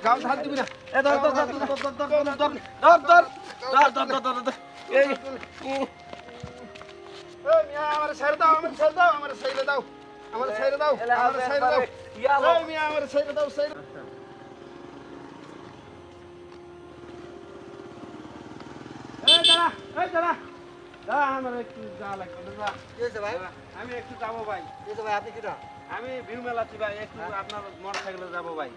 গাও ধার দিবি না এ ধর ধর ধর ধর এই মিয়া আমার ছেড়ে দাও আমার ছেড়ে দাও আমার ছেড়ে দাও আমার ছেড়ে দাও আমার ছেড়ে দাও এই মিয়া আমার ছেড়ে দাও ছেড়ে এই দাঁড়া দাঁড়া আমার একটু যা লাগবে দাঁড়া কি হয়েছে ভাই? আমি একটু যাবো ভাই কি হয়েছে ভাই? আপনি কিটা? আমি ভিউ মেলাচ্ছি ভাই একটু আপনার মোটরসাইকেলে যাবো ভাই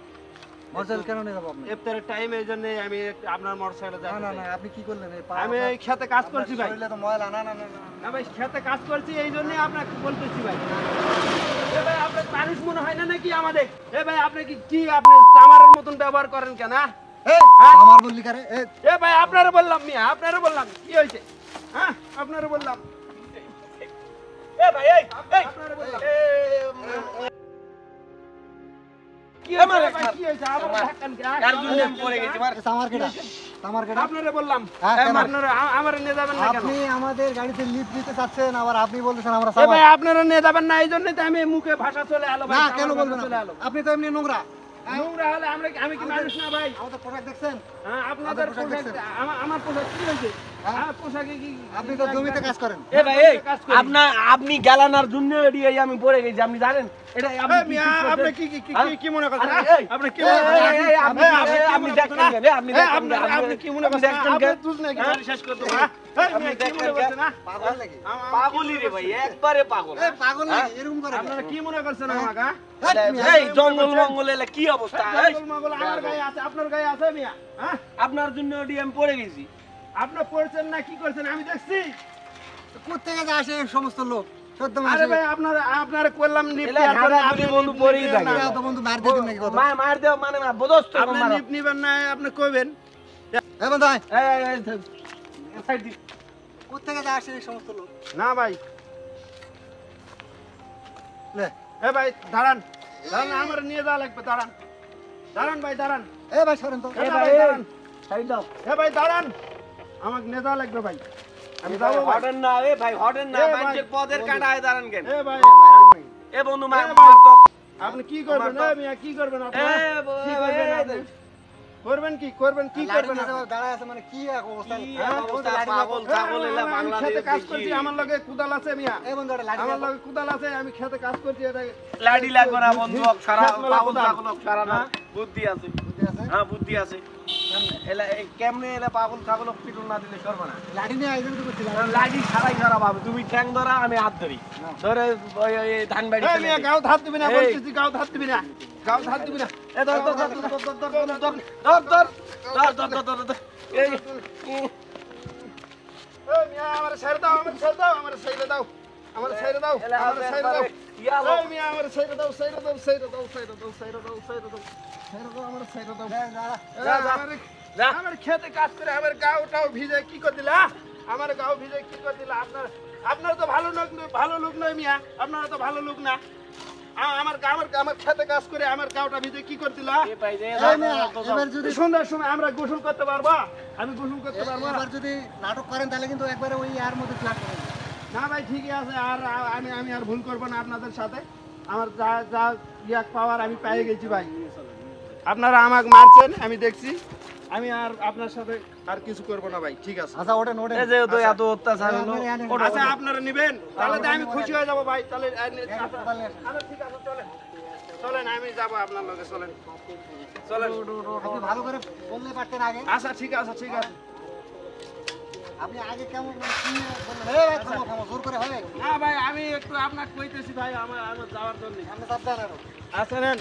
মোটরসাইকেল কেন নিয়ে যাবো আপনি? ইফতারের টাইম এই জন্য আমি আপনার মোটরসাইকেলে না যাবো না না, আপনি কি করলেন? এই আমি এই খেতে কাজ করছি ভাই শরীরে তো ময়লা। না না না না। না ভাই খেতে কাজ করছি এই জন্যই আপনাকে বলতেছি ভাই এ ভাই আপনার মানুষ মনে হয় না নাকি আমাদের এ ভাই আপনি কি আপনি চামারের মতন ব্যবহার করেন কেন এই হ্যাঁ? আমার বললি কারে? এই এ ভাই আপনারে বললাম মিয়া আপনারে বললাম কি হয়েছে হ্যাঁ আপনারে বললাম এ ভাই এই আপনারে বললাম কি হয়েছে ভাই কি হয়েছে আমার ধাক্কান কে কার জন্য আমি পড়ে গেছি মার আমার কেটা? আমার কেটা? আপনারে বললাম হ্যাঁ, কেন? আপনারে আমারে নিয়ে যাবেন না কেন আপনি আমাদের গাড়িতে লিফট দিতে চাচ্ছেন, আবার আপনি বলতেছেন আমরা এ সামার। ভাই আপনারা নিয়ে যাবেন না এই জন্যই তো আমি মুখে ভাষা চলে এলো ভাই না আমার কেন ভাষা বলবেন চলে আপনি? এলো আপনি তো এমনি নোংরা। নোংরা হলে আমি কি মানুষ না ভাই আমাদের পোশাক দেখছেন? হ্যাঁ আপনাদের পোশাক পোশাক দেখছেন? আমার পোশাক কি হয়েছে হ্যাঁ? আমার পোশাকে কি আপনি তো জমিতে কাজ করেন। এ ভাই এই কাজ করি। আপনি গালানার জন্য এড়িয়ে আমি পড়ে গেছি আপনি জানেন এটা আপনি এই মিয়া, আপনি কি মনে করছেন আরে, এই, আপনি কি এই, মনে করছেন এই, এই, আপনি আপনি কি দেখতেন মনে কেন? করছেন? আপনি এই, দেখতেন আপনি- কেন? আপনি কি মনে আপনি করছেন দেখতেন আপনি কেন? তুজ নাকি হ্যাঁ? বাড়ি শেষ করে দেবো হ্যাঁ? এই মিয়া, কি মনে করছেন না পাগল নাকি? পাগলই রে ভাই একবারে পাগল এই পাগল নাকি? এরকম করে? আপনারা কি মনে করছেন আমাকে এই জঙ্গল মঙ্গল এলা কি অবস্থা এই, মঙ্গল আমার গায়ে আছে আপনার গায়ে আছে মিয়া হ্যাঁ আপনার জন্য ওটি আমি পড়ে গেছি আপনি পড়ছেন না কি করছেন আমি দেখছি কোত্থেকে যে আসে এই সমস্ত লোক? সদ্য আরে মাসে ভাই আপনারা করলাম এলা ঘাড়া ঘুরি বন্ধু পড়েই থাকে। তো বন্ধু মার দিয়ে দিন নাকি কথা? মার দেও মানে না বদস্ত আপনি নিপ নিবেন না আপনি কইবেন এই বন্ধু আয়। সাইড দি কোত্থেকে যে আসে এই সমস্ত লোক? না ভাই লে এ ভাই দাঁড়ান আমার নিয়ে যাওয়া লাগবে দাঁড়ান ভাই দাঁড়ান এ ভাই সরেন তো। এ ভাই দাঁড়ান সাইড দাও এ ভাই দাঁড়ান আমাকে নিয়ে যাওয়া লাগবে ভাই আমি যাবো ভাই হটেন না এ ভাই হটেন না এ ভাই, মানুষের পদের কাটায় দাঁড়ান কেন এ ভাই এ বন্ধু এ মার ভাই, মার তো আপনি কি করবেন এ মিয়া কি করবেন আপনি এ কি করবেন আপনি? করবেন কি করবেন লাঠি আপনি? নিয়ে যাওয়া দাঁড়ায় আছে মানে কি এক অবস্থা? কি হ্যাঁ, অবস্থা, লাঠি পাগল নিয়ে- ছাগল এলা আমি বাংলাদেশ খেতে কাজ দেখি। করছি আমার লগে কুদাল আছে মিয়া এই বন্ধু একটা লাঠি আমার নিয়ে লগে কুদাল আছে আমি খেতে কাজ করছি এটা লাডি লাগবে না বন্ধু সারা খেত মেলা পাগল কোদাল। ছাগল সারা না হ্যাঁ? বুদ্ধি আছে বুদ্ধি আছে? হ্যাঁ বুদ্ধি আছে এলা কেমনে এলা পাগল ছাগল পিটুন না দিলে সরব না লাঠি নিয়ে আয়োজন তো করছিলাম। লাডি ছাড়াই ধরা পাবে তুমি ঠ্যাং ধরা আমি হাত ধরি ধরে ওই ধান বাড়ি এই মিয়া গাও ধার দিবি না এই। বলতেছি গাও ধার দিবি না গাও ধার দিবি না এ ধর ধর ধর ধর ধর ধর ধর ধর এই এই মিয়া আমার ছেড়ে দাও আমার ছেড়ে দাও আমার ছেড়ে দাও আমার ছেড়ে দাও এলা আমার ছেড়ে দাও ইয়ালো এই মিয়া আমার ছেড়ে দাও ছেড়ে দাও ছেড়ে দাও ছেড়ে দাও ছেড়ে দাও ছেড়ে দাও ছেড়ে দাও আমার ছেড়ে দাও যা, যা। যা। আমার খেতে কাজ করে আমার গাওটাও ভিজে কি করে দিলা আমার গাও ভিজে কি করে দিলা আপনার তো ভালো লোক নয় মিয়া আপনারা তো ভালো লোক না আমার খেতে কাজ করে আমার গাওটা ভিজে কি করে দিলা এ পাই দে এই মেয়ে, এবার যদি সন্ধ্যার সময় আমরা গোসল করতে পারবো আমি গোসল করতে পারবো এবার যদি নাটক করেন তাহলে কিন্তু একবারে ওই আর মধ্যে ফ্ল্যাট করেন। না ভাই ঠিকই আছে আর আমি আর ভুল করবো না আপনাদের সাথে আমার যা যা ইয়াক পাওয়ার আমি পেয়ে গেছি ভাই আপনারা আমাকে মারছেন আমি দেখছি আমি আর আপনার সাথে আর কিছু করবো না ভাই ঠিক আছে আচ্ছা ওঠেন ওঠেন। এ যে তো এত অত্যাচার হলো আচ্ছা আপনারা নেবেন তাহলে তো আমি খুশি হয়ে যাবো ভাই তাহলে আচ্ছা ঠিক আছে চলেন আমি যাবো আপনার লগে চলেন আপনি ভালো করে বললে পারতেন আগে। আচ্ছা ঠিক আছে আপনি আগে কেমন মানে কি বললেন? এই ভাই থামো থামো, জোর করে হবে? না ভাই আমি একটু আপনাকে কইতেছি ভাই আমার যাওয়ার জন্য আপনি চাপ দেন আরো। আচ্ছা নেন